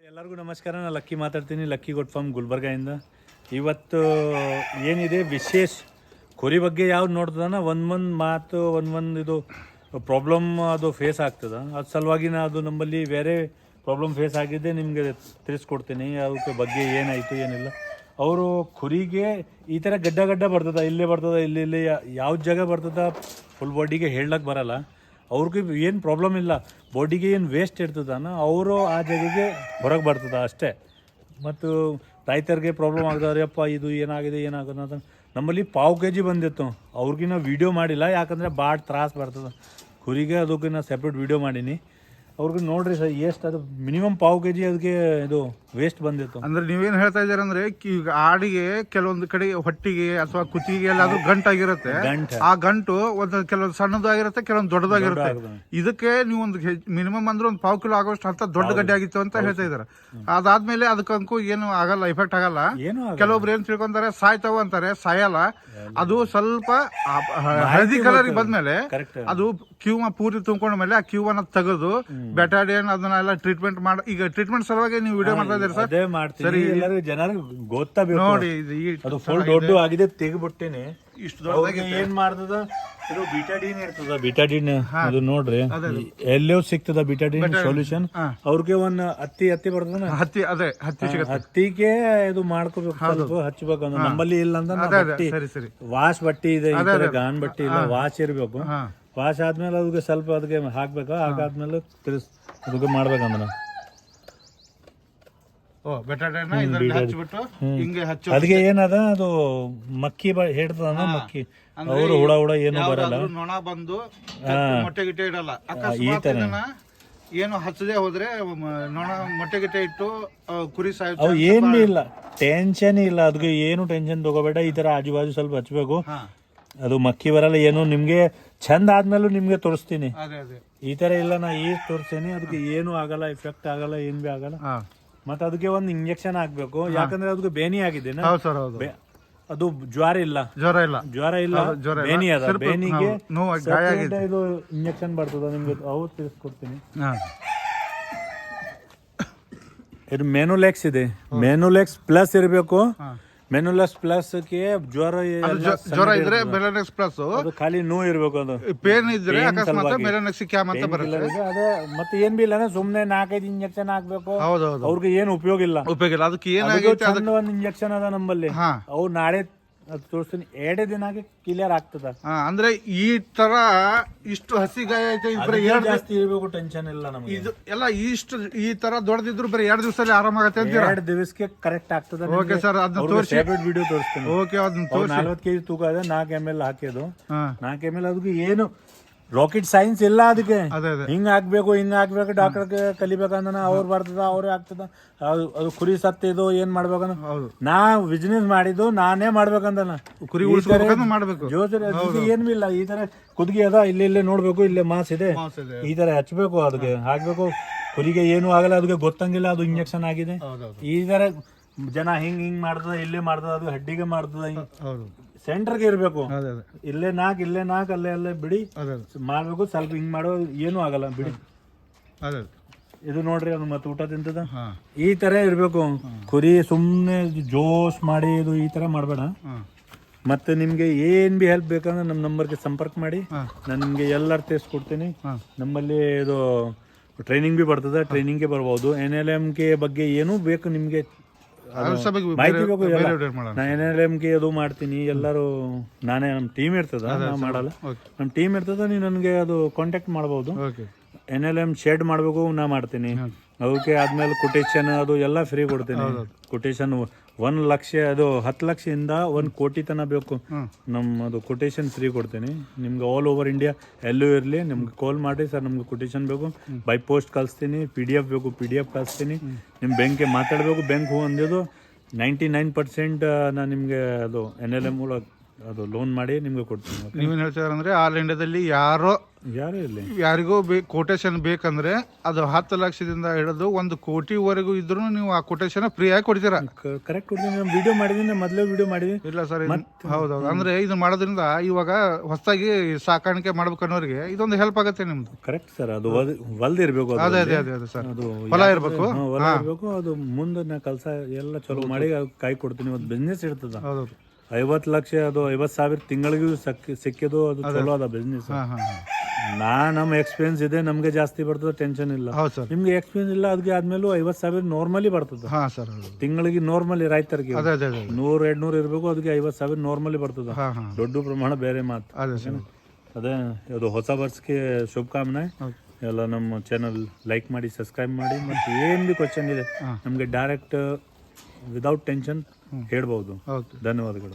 ಎಲ್ಲರಿಗೂ ನಮಸ್ಕಾರ. ನಾನು ಲಕ್ಕಿ ಮಾತಾಡ್ತೀನಿ, ಲಕ್ಕಿ ಗೋಟ್ ಫಾರ್ಮ್ ಗುಲ್ಬರ್ಗಾಯಿಂದ. ಇವತ್ತು ಏನಿದೆ ವಿಶೇಷ ಕುರಿ ಬಗ್ಗೆ ಯಾವ್ದು ನೋಡ್ತದಾನ ಒಂದೊಂದು ಮಾತು ಒಂದೊಂದು ಇದು ಪ್ರಾಬ್ಲಮ್ ಅದು ಫೇಸ್ ಆಗ್ತದ. ಅದು ಸಲುವಾಗಿ ಅದು ನಮ್ಮಲ್ಲಿ ಬೇರೆ ಪ್ರಾಬ್ಲಮ್ ಫೇಸ್ ಆಗಿದ್ದೆ ನಿಮಗೆ ತಿಳಿಸ್ಕೊಡ್ತೀನಿ. ಅದಕ್ಕೆ ಬಗ್ಗೆ ಏನಾಯಿತು ಏನಿಲ್ಲ. ಅವರು ಕುರಿಗೆ ಈ ಥರ ಗಡ್ಡ ಬರ್ತದ, ಇಲ್ಲೇ ಬರ್ತದ, ಇಲ್ಲಿ ಯಾವ ಜಾಗ ಬರ್ತದ ಫುಲ್ ಬಾಡಿಗೆ ಹೇಳಕ್ಕೆ ಬರಲ್ಲ. ಅವ್ರಿಗೆ ಏನು ಪ್ರಾಬ್ಲಮ್ ಇಲ್ಲ, ಬಾಡಿಗೆ ಏನು ವೇಸ್ಟ್ ಇರ್ತದಾನ ಅವರು ಆ ಜಾಗಕ್ಕೆ ಹೊರಗೆ ಬರ್ತದ ಅಷ್ಟೇ. ಮತ್ತು ರೈತರಿಗೆ ಪ್ರಾಬ್ಲಮ್ ಆಗ್ತದೆ, ಅಪ್ಪ ಇದು ಏನಾಗಿದೆ ಅಂತ. ನಮ್ಮಲ್ಲಿ ಪಾವು ಕೆ ಜಿ ಬಂದಿತ್ತು, ಅವ್ರಿಗೆ ನಾವು ವೀಡಿಯೋ ಮಾಡಿಲ್ಲ, ಯಾಕಂದರೆ ಭಾಳ ತ್ರಾಸ ಬರ್ತದೆ ಕುರಿಗೆ. ಅದಕ್ಕೆ ನಾನು ಸೆಪ್ರೇಟ್ ವೀಡಿಯೋ ಮಾಡೀನಿ. ಅವ್ರಿಗೆ ನೋಡ್ರಿ ಸರ್ ಎಷ್ಟು ಅದು ಮಿನಿಮಮ್ ಪಾವು ಕೆ ಜಿ ಅದಕ್ಕೆ ಇದು ವೇಸ್ಟ್ ಬಂದಿತ್ತು. ಅಂದ್ರೆ ನೀವೇನು ಹೇಳ್ತಾ ಇದ್ದೀರ ಅಂದ್ರೆ ಈಗ ಆಡಿಗೆ ಕೆಲವೊಂದು ಕಡೆ ಹೊಟ್ಟಿಗೆ ಅಥವಾ ಕುತ್ತಿಗೆ ಎಲ್ಲಾದ್ರೂ ಗಂಟಾಗಿರುತ್ತೆ, ಆ ಗಂಟು ಒಂದು ಕೆಲವೊಂದು ಸಣ್ಣದಾಗಿರುತ್ತೆ, ಕೆಲವೊಂದು ದೊಡ್ಡದಾಗಿರುತ್ತೆ. ಇದಕ್ಕೆ ನೀವು ಒಂದು ಮಿನಿಮಮ್ ಅಂದ್ರೆ ಒಂದು ಪಾವು ಕಿಲೋ ಆಗೋಷ್ಟು ಅಂತ ದೊಡ್ಡ ಗಡ್ಡೆ ಆಗಿತ್ತು ಅಂತ ಹೇಳ್ತಾ ಇದಾರೆ. ಅದಾದ್ಮೇಲೆ ಅದಕ್ಕಂತೂ ಏನು ಆಗಲ್ಲ, ಎಫೆಕ್ಟ್ ಆಗಲ್ಲ. ಕೆಲವೊಬ್ರು ಏನ್ ತಿಳ್ಕೊಂತಾರೆ ಸಾಯ್ತಾವ ಅಂತಾರೆ, ಸಾಯಲ್ಲ. ಅದು ಸ್ವಲ್ಪ ಹಳದಿ ಕಲರ್ ಬಂದ್ಮೇಲೆ ಅದು ಕ್ಯೂವ ಪೂರಿ ತುಂಬ್ಕೊಂಡ ಮೇಲೆ ಆ ಕ್ಯೂವನ್ನ ತೆಗೆದು ಬೆಟಾಡಿಯನ್ ಅದನ್ನೆಲ್ಲ ಟ್ರೀಟ್ಮೆಂಟ್ ಮಾಡಿ, ಈಗ ಟ್ರೀಟ್ಮೆಂಟ್ ಸಲುವಾಗಿ ನೀವು ವಿಡಿಯೋ ಮಾಡ್ತಾ ಇದ್ದೀರಿ ಸರ್. ಸರಿ, ಎಲ್ಲರಿಗೂ ಜನರಿಗೆ ಗೊತ್ತಾಗಬೇಕು ನೋಡಿ. ಅದು ಫುಲ್ ದೊಡ್ಡ ಆಗಿದೆ, ತೆಗಿಬಿಟ್ಟೇನೆ. ಇಷ್ಟು ದೊಡ್ಡದಾಗಿ ಏನ್ ಮಾಡ್ತದ, ಇದು ಬಿಟಾಡಿನ್ ಇರ್ತದ. ಬಿಟಾಡಿನ್ ಅದು ನೋಡ್ರಿ ಎಲ್ಲೋ ಸಿಗ್ತದ ಬಿಟಾಡಿನ್ ಸೊಲ್ಯೂಷನ್. ಅವ್ರಿಗೆ ಒಂದು ಹತ್ತಿ ಬರ್ತದ, ಹತ್ತಿಗೆ ಇದು ಮಾಡ್ಕೋಬೇಕು, ಹಚ್ಚಬೇಕು. ನಮ್ಮಲ್ಲಿ ಇಲ್ಲ ಅಂದ್ರೆ ವಾಶ್ ಬಟ್ಟಿ ಇದೆ, ಗಾನ್ ಬಟ್ಟಿ ಇಲ್ಲ, ವಾಶ್ ಇರ್ಬೇಕು. ವಾಶ್ ಆದ್ಮೇಲೆ ಅದಕ್ಕೆ ಸ್ವಲ್ಪ ಅದಕ್ಕೆ ಹಾಕ್ಬೇಕು. ಹಾಕಾದ್ಮೇಲೆ ಅದಕ್ಕೆ ಮಾಡ್ಬೇಕಂದ್ರ ಅದಕ್ಕೆ ಏನದ ಅದು ಮಕ್ಕಿ ಹಿಡ್ತದ, ಮಕ್ಕಿ ಅವರು ಹುಡ ಏನು ಬರಲ್ಲ, ನೊಣ ಬಂದು ಮೊಟ್ಟೆ ಗಿಟ್ಟೆ ಇಡಲ್ಲ. ಈ ತರ ಏನು ಹಚ್ಚದೆ ಹೋದ್ರೆ ನೊಣ ಮೊಟ್ಟೆ ಗಿಟ್ಟೆ ಇಟ್ಟು ಕುರಿ ಸಾಯ ಅವು ಏನು ಇಲ್ಲ, ಟೆನ್ಷನ್ ಇಲ್ಲ. ಅದಕ್ಕೆ ಏನು ಟೆನ್ಷನ್ ತಗೋಬೇಡ. ಈ ತರ ಆಜು ಬಾಜು ಸ್ವಲ್ಪ ಹಚ್ಬೇಕು, ಅದು ಮಕ್ಕಿ ಬರಲ್ಲ. ಏನು ನಿಮ್ಗೆ ಚಂದ ಆದ್ಮೇಲೂ ನಿಮ್ಗೆ ತೋರಿಸ್ತೀನಿ. ಈ ತರ ಇಲ್ಲ, ನಾ ಈಗ ತೋರಿಸ್ತೀನಿ. ಅದಕ್ಕೆ ಏನು ಆಗಲ್ಲ, ಎಫೆಕ್ಟ್ ಆಗಲ್ಲ, ಏನ್ ಬಿ ಆಗಲ್ಲ. ಮತ್ತೆ ಅದಕ್ಕೆ ಒಂದು ಇಂಜೆಕ್ಷನ್ ಹಾಕ್ಬೇಕು, ಯಾಕಂದ್ರೆ ಅದಕ್ಕೆ ಬೇನಿ ಆಗಿದೆ. ಅದು ಜ್ವರ ಇಲ್ಲ, ಬೇನಿ ಅದ. ಬೇನಿಗೆ ಇದು ಇಂಜೆಕ್ಷನ್ ಬರ್ತದ, ನಿಮ್ಗೆ ಅವು ತಿಳಿಸ್ಕೊಡ್ತೀನಿ. ಇದು ಮೆನುಲೆಕ್ಸ್ ಇದೆ, ಮೆನುಲೆಕ್ಸ್ ಪ್ಲಸ್ ಇರಬೇಕು. ಮೆನುಲೆಕ್ಸ್ ಪ್ಲಸ್ ಗೆ ಜ್ವರ ಇದ್ರೆ ಮೆನುಲೆಕ್ಸ್ ಪ್ಲಸ್, ಖಾಲಿ ನೋವು ಇರ್ಬೇಕು. ಅದು ಪೇನ್ ಇದ್ರೆ ಮೆನುಲೆಕ್ಸ್ ಕ್ಯಾಮ್ ಅಂತ ಬರುತ್ತೆ. ಅದೇ ಮತ್ತೆ ಏನ್ ಬಿ ಇಲ್ಲ, ಸುಮ್ನೆ 4-5 ಇಂಜೆಕ್ಷನ್ ಹಾಕ್ಬೇಕು. ಅವ್ರಿಗೆ ಏನು ಉಪಯೋಗ ಇಲ್ಲ. ಅದಕ್ಕೆ ಏನಾಗುತ್ತೆ, ಒಂದು ಇಂಜೆಕ್ಷನ್ ಅದ ನಮ್ಮಲ್ಲಿ, ಅವು ನಾಳೆ ತೋರಿಸ್ತೀನಿ. 2 ದಿನಾಗೆ ಕ್ಲಿಯರ್ ಆಗ್ತದ. ಅಂದ್ರೆ ಈ ತರ ಇಷ್ಟು ಹಸಿ ಗಾಯ ಐತೆ, ಜಾಸ್ತಿ ಇರ್ಬೇಕು, ಟೆನ್ಷನ್ ಇಲ್ಲ ನಮಗೆ. ಇದು ಎಲ್ಲ ಇಷ್ಟು ಈ ತರ ದೊಡ್ಡದಿದ್ರು ಬರೀ 2 ದಿವಸದಲ್ಲಿ ಆರಾಮಾಗತ್ತೆ ಅಂತ. 2 ದಿವಸಕ್ಕೆ ಕರೆಕ್ಟ್ ಆಗ್ತದ. ಓಕೆ ಸರ್, ಅದನ್ನ ತೋರಿಸಿ ವಿಡಿಯೋ ತೋರಿಸ್ತೀನಿ. ಓಕೆ, ಅದನ್ನ ತೋರಿಸಿ. 40 kg ತೂಕ ಇದೆ, 4 ml ಹಾಕಿದ್ದು. 4 ml ಅದಕ್ಕೆ ಏನು ರಾಕೆಟ್ ಸೈನ್ಸ್ ಇಲ್ಲ. ಅದಕ್ಕೆ ಹಿಂಗ್ ಹಾಕ್ಬೇಕು ಡಾಕ್ಟರ್ ಕಲಿಬೇಕಂದ ಅವ್ರು ಬರ್ತದ, ಅವ್ರೇ ಆಗ್ತದ. ಅದು ಕುರಿ ಸತ್ತಿದ್ದು ಏನ್ ಮಾಡ್ಬೇಕಂದ ನಾ ಬಿಸ್ನೆಸ್ ಮಾಡಿದ್ದು ನಾನೇ ಮಾಡ್ಬೇಕಂದ. ಕುರಿ ಮಾಡ್ಬೇಕು ಏನ್ ಇಲ್ಲ. ಈ ತರ ಕುದ್ಗಿ ಅದ, ಇಲ್ಲೇ ನೋಡ್ಬೇಕು, ಇಲ್ಲೇ ಮಾಸ್ ಇದೆ, ಈ ತರ ಹಚ್ಬೇಕು, ಅದಕ್ಕೆ ಹಾಕ್ಬೇಕು. ಕುರಿಗೆ ಏನು ಆಗಲ್ಲ, ಅದಕ್ಕೆ ಗೊತ್ತಂಗಿಲ್ಲ ಅದು ಇಂಜೆಕ್ಷನ್ ಆಗಿದೆ. ಈ ತರ ಜನ ಹಿಂಗ್ ಮಾಡ್ತದ, ಇಲ್ಲೇ ಮಾಡ್ತದ, ಅದು ಹಡ್ಡಿಗೆ ಮಾಡ್ತದ. ಸೆಂಟರ್ಗೆ ಇರ್ಬೇಕು, ಇಲ್ಲೇ ನಾಲ್ಕು ಅಲ್ಲೇ ಬಿಡಿ ಮಾಡ್ಬೇಕು. ಸ್ವಲ್ಪ ಹಿಂಗ್ ಮಾಡೋ ಏನು ಆಗಲ್ಲ, ಬಿಡಿ. ಇದು ನೋಡ್ರಿ, ಅದು ಮತ್ತೆ ಊಟ ತಿಂತದ. ಈ ತರ ಇರ್ಬೇಕು ಕುರಿ. ಸುಮ್ನೆ ಜೋಶ್ ಮಾಡಿ ಇದು ಈ ತರ ಮಾಡ್ಬೇಡ. ಮತ್ತೆ ನಿಮ್ಗೆ ಏನ್ ಬಿ ಹೆಲ್ಪ್ ಬೇಕಂದ್ರೆ ನಮ್ಮ ನಂಬರ್ಗೆ ಸಂಪರ್ಕ ಮಾಡಿ, ನಾನು ನಿಮ್ಗೆ ಎಲ್ಲರೂ ತಿಳಿಸ್ಕೊಡ್ತೀನಿ. ನಮ್ಮಲ್ಲಿ ಇದು ಟ್ರೈನಿಂಗ್ ಬಿ ಬರ್ತದೆ, ಟ್ರೈನಿಂಗ್ಗೆ ಬರ್ಬೋದು. NLM ಬಗ್ಗೆ ಏನು ಬೇಕು ನಿಮ್ಗೆ ಮಾಹಿತಿ ಬೇಕು, ನಾ NLM ಅದು ಮಾಡ್ತೀನಿ. ಎಲ್ಲರೂ ನಾನೇ, ನಮ್ಮ ಟೀಮ್ ಇರ್ತದ, ನಾ ಮಾಡಲ್ಲ, ನಮ್ಮ ಟೀಮ್ ಇರ್ತದ. ನೀವು ನನಗೆ ಅದು ಕಾಂಟ್ಯಾಕ್ಟ್ ಮಾಡ್ಬೋದು. NLM ಶೆಡ್ ಮಾಡ್ಬೇಕು, ನಾ ಮಾಡ್ತೀನಿ. ಅದಕ್ಕೆ ಆದ್ಮೇಲೆ ಕೊಟೇಶನ್ ಅದು ಎಲ್ಲ ಫ್ರೀ ಕೊಡ್ತೀನಿ. ಕೊಟೇಶನ್ 1 ಲಕ್ಷ, ಅದು 10 ಲಕ್ಷದಿಂದ 1 ಕೋಟಿ ತನಕ ಬೇಕು. ಅದು ಕೊಟೇಶನ್ ಫ್ರೀ ಕೊಡ್ತೀನಿ ನಿಮ್ಗೆ. ಆಲ್ ಓವರ್ ಇಂಡಿಯಾ ಎಲ್ಲೂ ಇರಲಿ ನಿಮ್ಗೆ ಕಾಲ್ ಮಾಡಿ, ಸರ್ ನಮ್ಗೆ ಕೊಟೇಶನ್ ಬೇಕು, ಬೈ ಪೋಸ್ಟ್ ಕಳಿಸ್ತೀನಿ. PDF ಬೇಕು, PDF ಕಳಿಸ್ತೀನಿ. ನಿಮ್ಮ ಬ್ಯಾಂಕ್ಗೆ ಮಾತಾಡಬೇಕು, ಬ್ಯಾಂಕ್ ಹೂ ಅಂದಿದ್ದು 99% ನಾನು ನಿಮಗೆ ಅದು NLM ಅದು ಲೋನ್ ಮಾಡಿ ನಿಮ್ಗೆ ಕೊಡ್ತೀನಿ. ನೀವೇನು ಹೇಳ್ತೀರಂದ್ರೆ ಆಲ್ ಇಂಡಿಯಾದಲ್ಲಿ ಯಾರು ಇಲ್ಲಿ ಯಾರಿಗೂ ಕೋಟೇಶನ್ ಬೇಕಂದ್ರೆ ಅದು 10 ಲಕ್ಷದಿಂದ ಹಿಡಿದು 1 ಕೋಟಿವರೆಗೂ ಇದ್ರೂ ನೀವು ಆ ಕೋಟೇಶನ್ ಫ್ರೀ ಆಗಿ ಕೊಡ್ತೀರಾ? ಕರೆಕ್ಟ್ ಕೊಡ್ತೀನಿ. ನಾನು ವಿಡಿಯೋ ಮಾಡಿದ್ದೀನಿ, ಮೊದಲೇ ವಿಡಿಯೋ ಮಾಡಿದ್ದೀನಿ. ಇಲ್ಲ ಸರ್, ಹೌದೌದು. ಅಂದ್ರೆ ಇದನ್ನ ಮಾಡೋದ್ರಿಂದ ಇವಾಗ ಹೊಸದಾಗಿ ಸಾಕಾಣಿಕೆ ಮಾಡ್ಬೇಕನ್ನೋರಿಗೆ ಇದೊಂದು ಹೆಲ್ಪ್ ಆಗುತ್ತೆ ನಿಮ್ದು. Correct sir. ಅದು ಹೊಲ್ದಿರ್ಬೇಕು, ಅದೇ ಸರ್, ಅದು ಹೊಲ ಇರ್ಬೇಕು. ಹೊಲ ಇರ್ಬೇಕು. ಅದು ಮುಂದೆ ನಾ ಕೆಲಸ ಎಲ್ಲ ಚಲೋ ಮಾಡಿ ಕೈ ಕೊಡ್ತೀನಿ. ಒಂದು ಬಿಸ್ನೆಸ್ ಇರ್ತದ. ಹೌದೌದು. 50 ಲಕ್ಷ ಅದು 50,000 ತಿಂಗಳಿಗೂ ಸಿಕ್ಕಿದ್ದು ಅದು ಚಲೋ ಅದ ಬಿಸ್ನೆಸ್. ನಮ್ಮ ಎಕ್ಸ್ಪೀರಿಯನ್ಸ್ ಇದೆ, ನಮ್ಗೆ ಜಾಸ್ತಿ ಬರ್ತದೆ, ಟೆನ್ಷನ್ ಇಲ್ಲ. ನಿಮ್ಗೆ ಎಕ್ಸ್ಪೀರಿಯನ್ಸ್ ಇಲ್ಲ, ಅದಕ್ಕೆ ಆದ್ಮೇಲೆ 50,000 ನಾರ್ಮಲಿ ಬರ್ತದೆ ತಿಂಗಳಿಗೆ. ನಾರ್ಮಲಿ ರೈತರಿಗೆ 100-200 ಇರಬೇಕು, ಅದಕ್ಕೆ 50,000 ನಾರ್ಮಲಿ ಬರ್ತದೆ. ದೊಡ್ಡ ಪ್ರಮಾಣ ಬೇರೆ ಮಾತು. ಅದೇ ಅದು ಹೊಸ ವರ್ಷಕ್ಕೆ ಶುಭಕಾಮನೆ. ಎಲ್ಲ ನಮ್ಮ ಚಾನಲ್ ಲೈಕ್ ಮಾಡಿ, ಸಬ್ಸ್ಕ್ರೈಬ್ ಮಾಡಿ. ಮತ್ತು ಏನ್ ಬಿ ಕ್ವಶನ್ ಇದೆ ನಮ್ಗೆ ಡೈರೆಕ್ಟ್ ವಿದೌಟ್ ಟೆನ್ಷನ್ ಹೇಳ್ಬಹುದು. ಧನ್ಯವಾದಗಳು.